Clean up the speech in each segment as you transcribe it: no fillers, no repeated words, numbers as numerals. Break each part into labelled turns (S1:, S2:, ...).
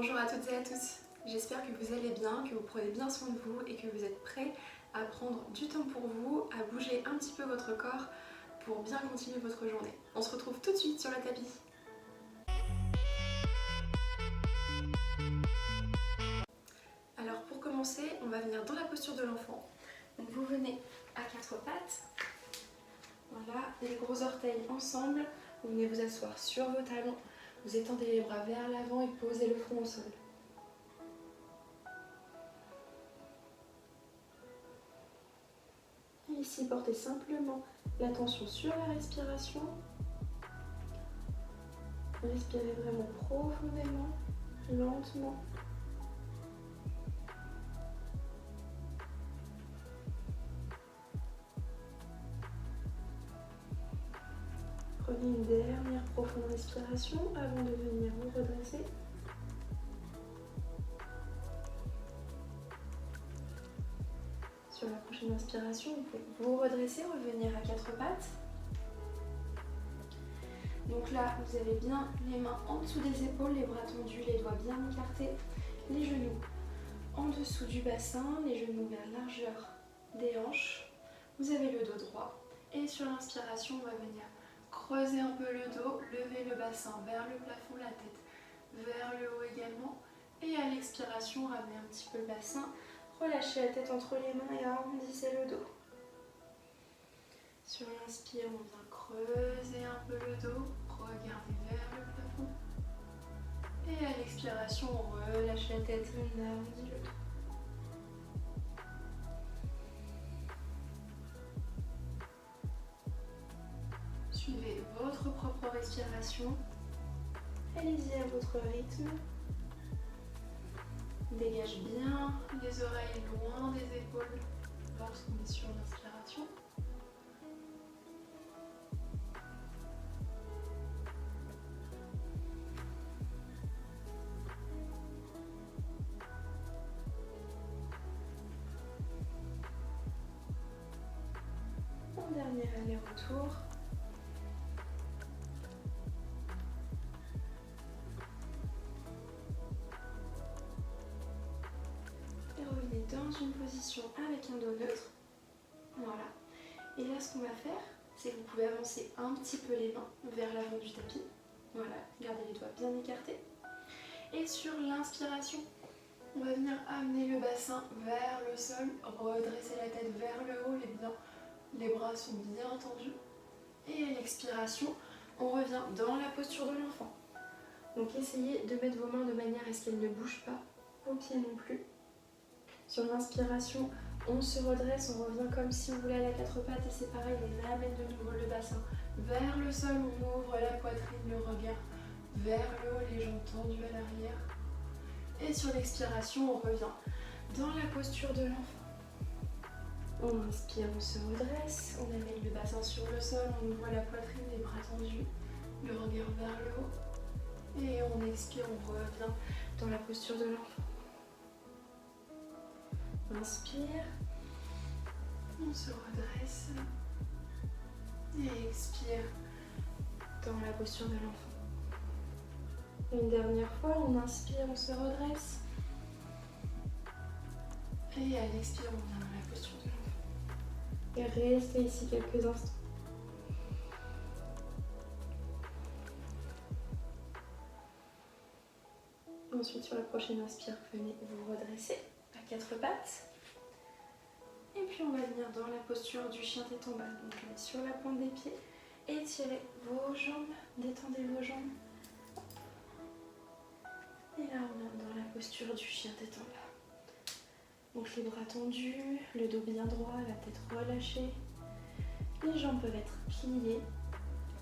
S1: Bonjour à toutes et à tous, j'espère que vous allez bien, que vous prenez bien soin de vous et que vous êtes prêts à prendre du temps pour vous, à bouger un petit peu votre corps pour bien continuer votre journée. On se retrouve tout de suite sur le tapis. Alors pour commencer, on va venir dans la posture de l'enfant. Donc vous venez à quatre pattes, voilà, les gros orteils ensemble, vous venez vous asseoir sur vos talons, vous étendez les bras vers l'avant et posez le front au sol. Et ici, portez simplement l'attention sur la respiration. Respirez vraiment profondément, lentement. Prenez une dernière profonde respiration avant de venir vous redresser. Sur la prochaine inspiration, vous pouvez vous redresser, revenir à quatre pattes. Donc là, vous avez bien les mains en dessous des épaules, les bras tendus, les doigts bien écartés, les genoux en dessous du bassin, les genoux vers la largeur des hanches. Vous avez le dos droit. Et sur l'inspiration, on va venir creuser un peu le dos, lever le bassin vers le plafond, la tête vers le haut également. Et à l'expiration, ramenez un petit peu le bassin, relâchez la tête entre les mains et arrondissez le dos. Sur l'inspire, on vient creuser un peu le dos, regardez vers le plafond. Et à l'expiration, on relâche la tête, on arrondit le dos. Suivez votre propre respiration. Allez-y à votre rythme. Dégage bien les oreilles loin des épaules lorsqu'on est sur l'inspiration. Un dernier aller-retour. Et revenez dans une position avec un dos neutre. Voilà. Et là, ce qu'on va faire, c'est que vous pouvez avancer un petit peu les mains vers l'avant du tapis. Voilà, gardez les doigts bien écartés. Et sur l'inspiration, on va venir amener le bassin vers le sol, redresser la tête vers le haut, les bras sont bien tendus. Et à l'expiration, on revient dans la posture de l'enfant. Donc essayez de mettre vos mains de manière à ce qu'elles ne bougent pas, vos pieds non plus. Sur l'inspiration, on se redresse, on revient comme si on voulait aller à quatre pattes et c'est pareil, on amène de nouveau le bassin vers le sol, on ouvre la poitrine, le regard vers le haut, les jambes tendues à l'arrière. Et sur l'expiration, on revient dans la posture de l'enfant. On inspire, on se redresse, on amène le bassin sur le sol, on ouvre la poitrine, les bras tendus, le regard vers le haut. Et on expire, on revient dans la posture de l'enfant. Inspire, on se redresse et expire dans la posture de l'enfant. Une dernière fois, on inspire, on se redresse et à l'expire, on vient dans la posture de l'enfant. Et restez ici quelques instants. Ensuite, sur la prochaine inspire, venez vous redresser à quatre pattes. Et puis on va venir dans la posture du chien tête en bas. Donc on est sur la pointe des pieds. Étirez vos jambes, détendez vos jambes. Et là on est dans la posture du chien tête en bas. Donc les bras tendus, le dos bien droit, la tête relâchée. Les jambes peuvent être pliées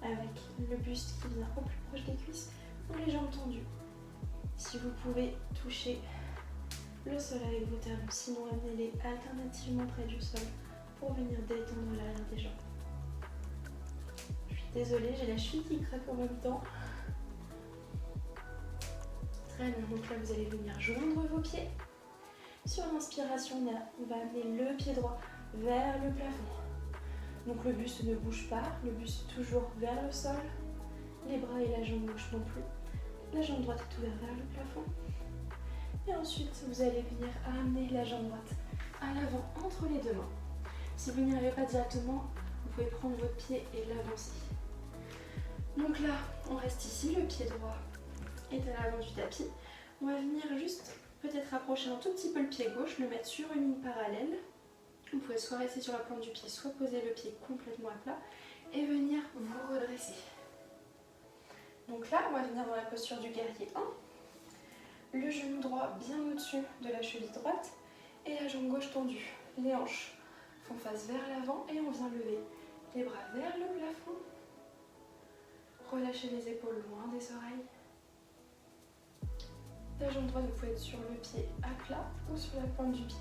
S1: avec le buste qui vient au plus proche des cuisses ou les jambes tendues. Si vous pouvez toucher le sol avec vos talons, sinon amenez-les alternativement près du sol pour venir détendre l'arrière des jambes. Je suis désolée, j'ai la cheville qui craque en même temps. Très bien, donc là vous allez venir joindre vos pieds. Sur l'inspiration, on va amener le pied droit vers le plafond. Donc le buste ne bouge pas, le buste toujours vers le sol. Les bras et la jambe gauche non plus. La jambe droite est ouverte vers le plafond. Et ensuite, vous allez venir amener la jambe droite à l'avant entre les deux mains. Si vous n'y arrivez pas directement, vous pouvez prendre votre pied et l'avancer. Donc là, on reste ici, le pied droit est à l'avant du tapis. On va venir juste peut-être rapprocher un tout petit peu le pied gauche, le mettre sur une ligne parallèle. Vous pouvez soit rester sur la pointe du pied, soit poser le pied complètement à plat et venir vous redresser. Donc là, on va venir dans la posture du guerrier 1. Le genou droit bien au-dessus de la cheville droite et la jambe gauche tendue. Les hanches font face vers l'avant et on vient lever les bras vers le plafond. Relâchez les épaules loin des oreilles. La jambe droite, vous pouvez être sur le pied à plat ou sur la pointe du pied.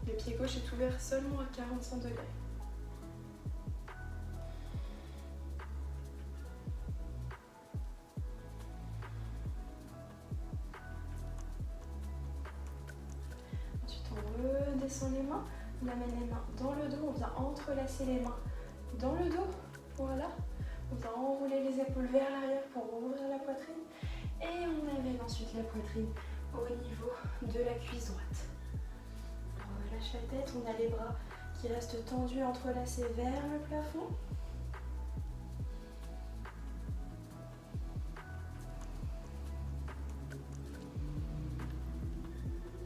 S1: Le pied gauche est ouvert seulement à 45 degrés. Ensuite, on redescend les mains. On amène les mains dans le dos. On vient entrelacer les mains dans le dos. Voilà. On vient enrouler les épaules vers l'arrière pour ouvrir la poitrine. Et on amène ensuite la poitrine au niveau de la cuisse droite. On relâche la tête, on a les bras qui restent tendus, entrelacés vers le plafond.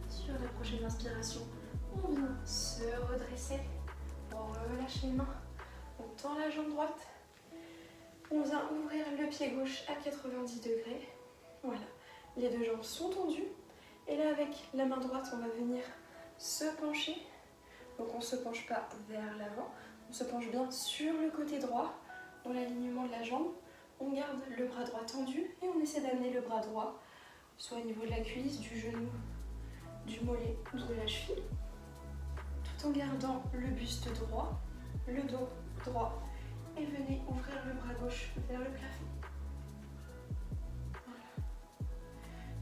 S1: Sur la prochaine inspiration, on vient se redresser. On relâche les mains, on tend la jambe droite. On vient ouvrir le pied gauche à 90 degrés. Voilà, les deux jambes sont tendues. Et là, avec la main droite, on va venir se pencher. Donc on ne se penche pas vers l'avant, on se penche bien sur le côté droit, dans l'alignement de la jambe. On garde le bras droit tendu et on essaie d'amener le bras droit, soit au niveau de la cuisse, du genou, du mollet ou de la cheville, tout en gardant le buste droit, le dos droit. Et venez ouvrir le bras gauche vers le plafond. Voilà.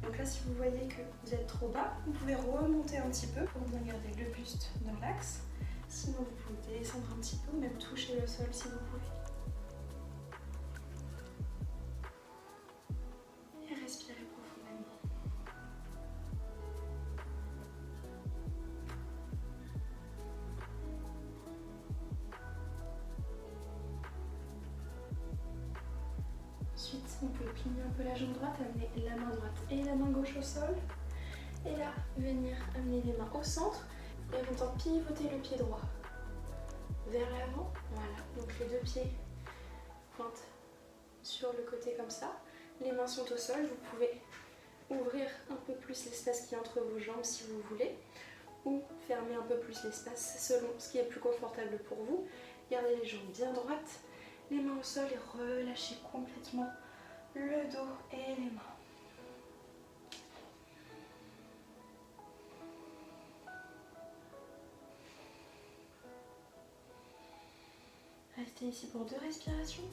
S1: Donc là, si vous voyez que vous êtes trop bas, vous pouvez remonter un petit peu pour bien garder le buste dans l'axe. Sinon, vous pouvez descendre un petit peu ou même toucher le sol si vous pouvez. Et respirez profondément. Ensuite, on peut plier un peu la jambe droite, amener la main droite et la main gauche au sol. Et là, venir amener les mains au centre et en même temps pivoter le pied droit vers l'avant. Voilà, donc les deux pieds pointent sur le côté comme ça. Les mains sont au sol, vous pouvez ouvrir un peu plus l'espace qui est entre vos jambes si vous voulez, ou fermer un peu plus l'espace selon ce qui est plus confortable pour vous. Gardez les jambes bien droites, les mains au sol et relâchez complètement le dos et les mains. Restez ici pour 2 respirations.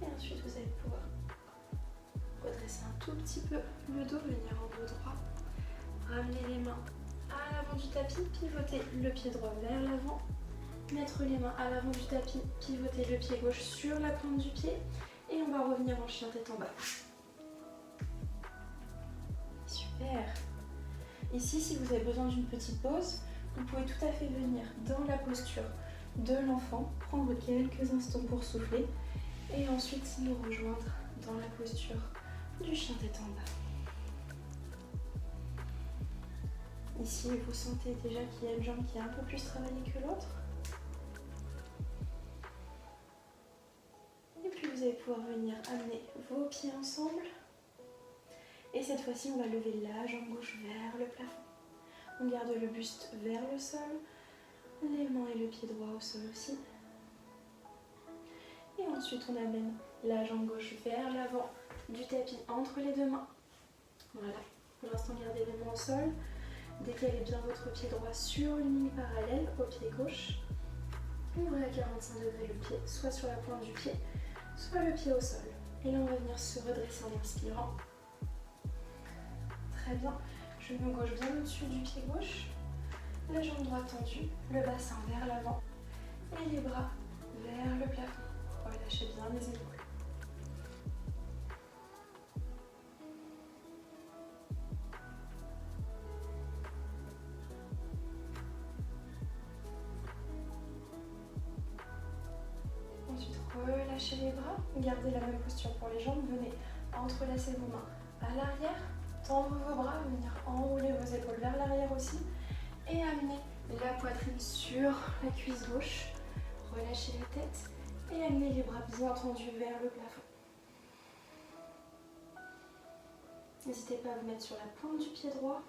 S1: Et ensuite, vous allez pouvoir redresser un tout petit peu le dos, venir en dos droit. Ramener les mains à l'avant du tapis, pivoter le pied droit vers l'avant. Mettre les mains à l'avant du tapis, pivoter le pied gauche sur la pointe du pied. Et on va revenir en chien tête en bas. Super. Ici, si vous avez besoin d'une petite pause, vous pouvez tout à fait venir dans la posture de l'enfant, prendre quelques instants pour souffler et ensuite nous rejoindre dans la posture du chien tête en bas. Ici, vous sentez déjà qu'il y a une jambe qui est un peu plus travaillée que l'autre. Et puis vous allez pouvoir venir amener vos pieds ensemble. Et cette fois-ci, on va lever la jambe gauche vers le plafond. On garde le buste vers le sol, les mains et le pied droit au sol aussi. Et ensuite, on amène la jambe gauche vers l'avant du tapis entre les deux mains. Voilà. Pour l'instant, gardez les mains au sol. Décalez bien votre pied droit sur une ligne parallèle au pied gauche. Ouvrez à 45 degrés le pied, soit sur la pointe du pied, soit le pied au sol. Et là, on va venir se redresser en inspirant. Très bien. Genou gauche bien au-dessus du pied gauche. la jambe droite tendue, le bassin vers l'avant et les bras vers le plafond. Relâchez bien les épaules. Ensuite, relâchez les bras, gardez la même posture pour les jambes, venez entrelacer vos mains à l'arrière, tendre vos bras, venir enrouler vos épaules vers l'arrière aussi et amener la poitrine sur la cuisse gauche, relâchez la tête et amenez les bras bien tendus vers le plafond. N'hésitez pas à vous mettre sur la pointe du pied droit.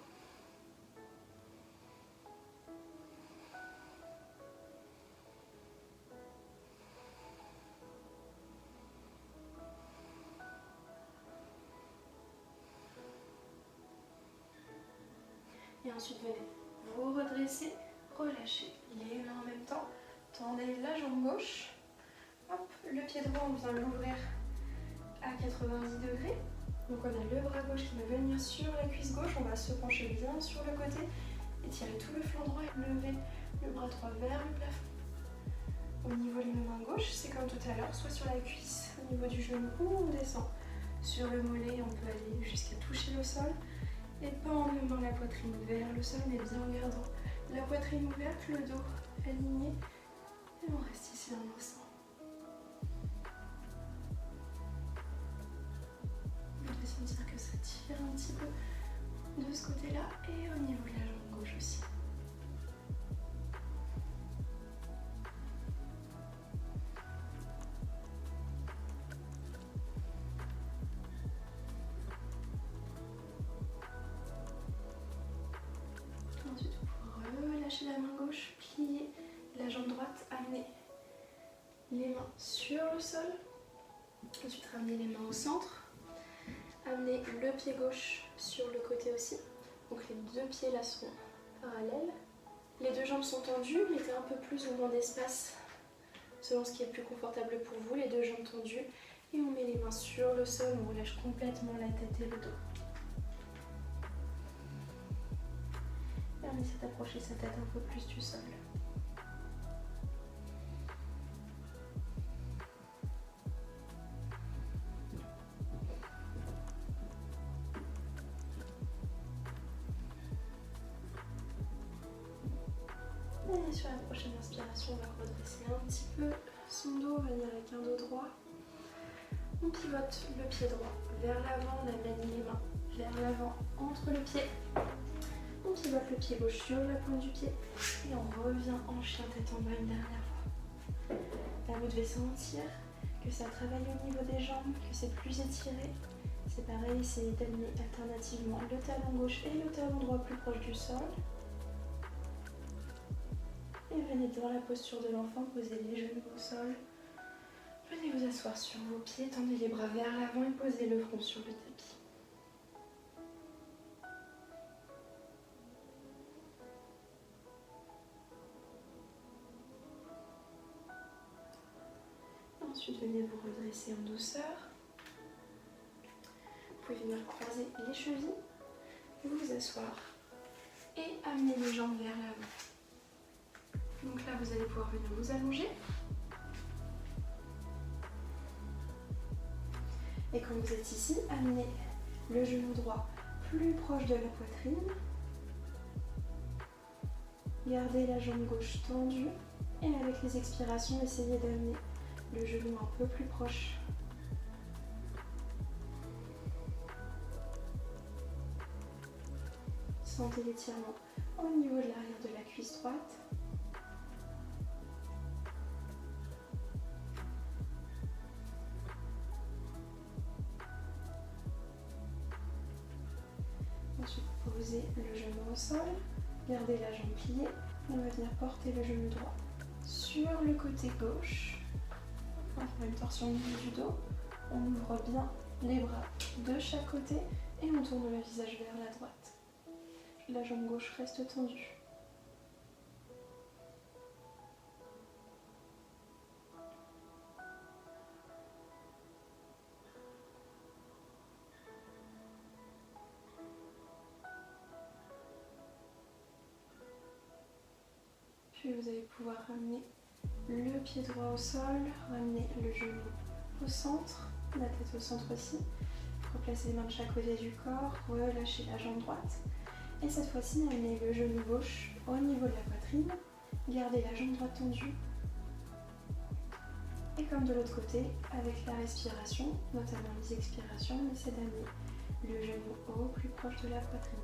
S1: Et ensuite, venez vous redresser, relâchez les mains en même temps. Tendez la jambe gauche. Hop, le pied droit, on vient l'ouvrir à 90 degrés. Donc on a le bras gauche qui va venir sur la cuisse gauche. On va se pencher bien sur le côté. Étirez tout le flanc droit et levez le bras droit vers le plafond. Au niveau de la main gauche, c'est comme tout à l'heure, soit sur la cuisse, au niveau du genou, ou on descend sur le mollet. On peut aller jusqu'à toucher le sol. Et pas en menant la poitrine vers le sol, mais bien en gardant la poitrine ouverte, le dos aligné. Et on reste ici un instant. Vous devez sentir que ça tire un petit peu de ce côté-là et au niveau de la jambe gauche aussi. Ensuite, vous pouvez relâcher la main gauche, plier la jambe droite, amener les mains sur le sol. Ensuite, ramener les mains au centre. Amener le pied gauche sur le côté aussi. Donc les deux pieds là sont parallèles. Les deux jambes sont tendues, mettez un peu plus ou moins d'espace selon ce qui est plus confortable pour vous. Les deux jambes tendues et on met les mains sur le sol, on relâche complètement la tête et le dos. Et on essaie d'approcher sa tête un peu plus du sol. Et sur la prochaine inspiration, on va redresser un petit peu son dos, venir avec un dos droit. On pivote le pied droit vers l'avant, on amène les mains vers l'avant entre le pied. On pivote le pied gauche sur la pointe du pied et on revient en chien tête en bas une dernière fois. Là, vous devez sentir que ça travaille au niveau des jambes, que c'est plus étiré. C'est pareil, essayez d'amener alternativement le talon gauche et le talon droit plus proche du sol. Et venez dans la posture de l'enfant, posez les genoux au sol. Venez vous asseoir sur vos pieds, tendez les bras vers l'avant et posez le front sur le tapis. Ensuite, venez vous redresser en douceur. Vous pouvez venir croiser les chevilles, vous asseoir et amener les jambes vers l'avant. Donc là, vous allez pouvoir venir vous allonger. Et quand vous êtes ici, amenez le genou droit plus proche de la poitrine. Gardez la jambe gauche tendue. Et avec les expirations, essayez d'amener le genou un peu plus proche. Sentez l'étirement au niveau de l'arrière de la cuisse droite. Ensuite, posez le genou au sol, gardez la jambe pliée. On va venir porter le genou droit sur le côté gauche. On fait une torsion au niveau du dos. On ouvre bien les bras de chaque côté et on tourne le visage vers la droite. La jambe gauche reste tendue. Puis vous allez pouvoir ramener le pied droit au sol, ramener le genou au centre, la tête au centre aussi. Replacez les mains de chaque côté du corps, relâchez la jambe droite. Et cette fois-ci, amenez le genou gauche au niveau de la poitrine. Gardez la jambe droite tendue. Et comme de l'autre côté, avec la respiration, notamment les expirations, on essaie d'amener le genou au plus proche de la poitrine.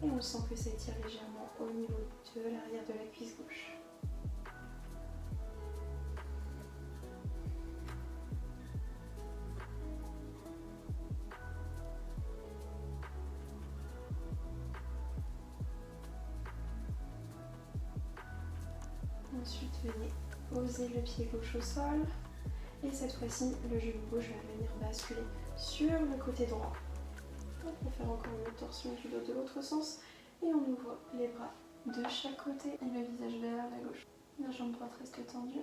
S1: Et on sent que ça étire légèrement au niveau de l'arrière de la cuisse gauche. Ensuite, venez poser le pied gauche au sol. Et cette fois-ci, le genou gauche va venir basculer sur le côté droit. On va faire encore une torsion du dos de l'autre sens. Et on ouvre les bras de chaque côté et le visage vers la gauche. La jambe droite reste tendue.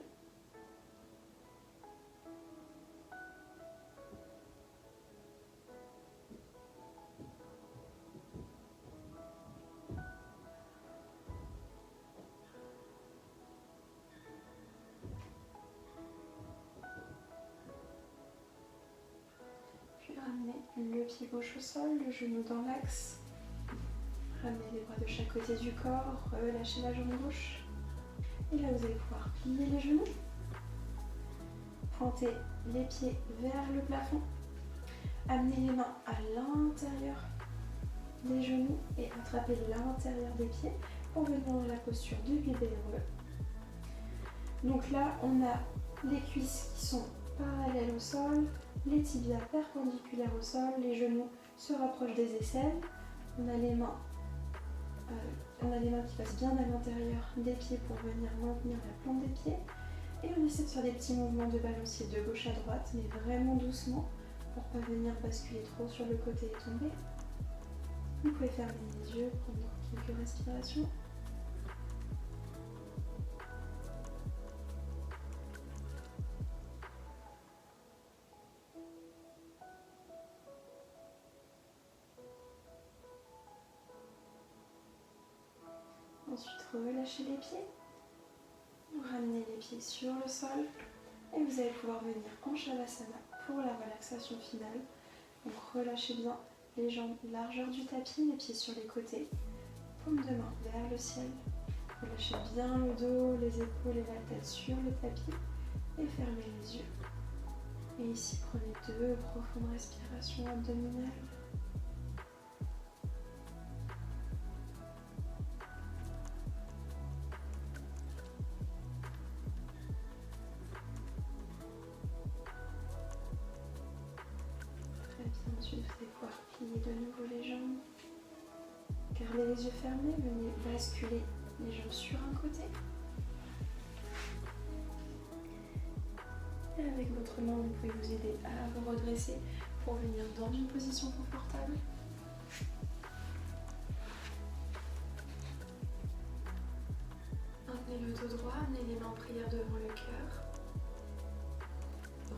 S1: Ramenez le pied gauche au sol, le genou dans l'axe. Ramenez les bras de chaque côté du corps, relâchez la jambe gauche. Et là, vous allez pouvoir plier les genoux. Pointez les pieds vers le plafond. Amenez les mains à l'intérieur des genoux et attrapez l'intérieur des pieds pour venir dans la posture du bébé heureux. Donc là, on a les cuisses qui sont parallèles au sol, les tibias perpendiculaires au sol, les genoux se rapprochent des aisselles. On a les mains qui passent bien à l'intérieur des pieds pour venir maintenir la plante des pieds. Et on essaie de faire des petits mouvements de balancier de gauche à droite, mais vraiment doucement pour ne pas venir basculer trop sur le côté et tomber. Vous pouvez fermer les yeux, prendre quelques respirations. Ensuite, relâchez les pieds. Ramenez les pieds sur le sol. Et vous allez pouvoir venir en Shavasana pour la relaxation finale. Donc relâchez bien les jambes, largeur du tapis, les pieds sur les côtés. Paume de main vers le ciel. Relâchez bien le dos, les épaules et la tête sur le tapis. Et fermez les yeux. Et ici, prenez 2 profondes respirations abdominales. Ensuite, vous allez pouvoir plier de nouveau les jambes. Gardez les yeux fermés, venez basculer les jambes sur un côté. Et avec votre main, vous pouvez vous aider à vous redresser pour venir dans une position confortable. Maintenez le dos droit, amenez les mains en prière devant le cœur.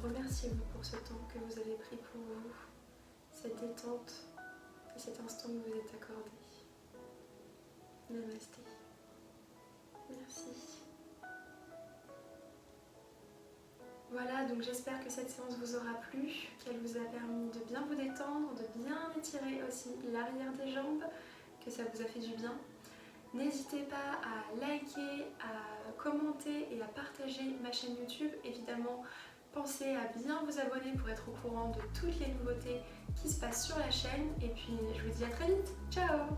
S1: Remerciez-vous pour ce temps que vous avez pris pour vous, cette détente et cet instant que vous êtes accordé. Namasté. Merci. Voilà, donc j'espère que cette séance vous aura plu, qu'elle vous a permis de bien vous détendre, de bien étirer aussi l'arrière des jambes, que ça vous a fait du bien. N'hésitez pas à liker, à commenter et à partager ma chaîne YouTube. Évidemment, pensez à bien vous abonner pour être au courant de toutes les nouveautés qui se passent sur la chaîne. Et puis, je vous dis à très vite. Ciao!